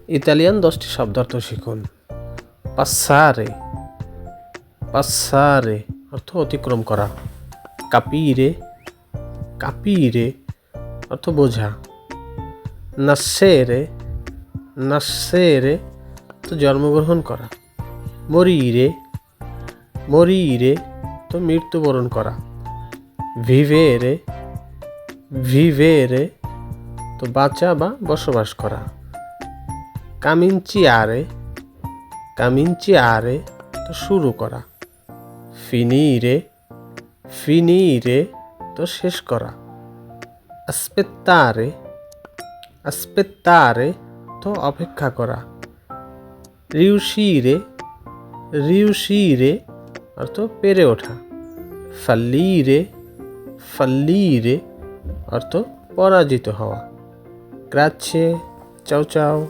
Italian 10টি শব্দার্থ শিখুন। পাসারে, পাসারে অর্থ অতিক্রম করা। কাপিরে, কাপিরে অর্থ বোঝা। নাসেরে, নাসেরে তো জন্মগ্রহণ করা। মরিরে, মরিরে তো মৃত্যুবরণ করা। ভিভেরে, ভিভেরে তো বাঁচা বা বসবাস করা। কামিনচিয়ারে, কামিনচিয়ারে তো শুরু করা। ফিনিরে, ফিনিরে তো শেষ করা। আসপেত্তারে, আসপেত্তারে তো অপেক্ষা করা। রিউশিরে, রিউশিরে অর্থ পেরে ওঠা। ফাল্লিরে, ফাল্লিরে অর্থ পরাজিত হওয়া। গ্রাচ্ছে, চাও চাও।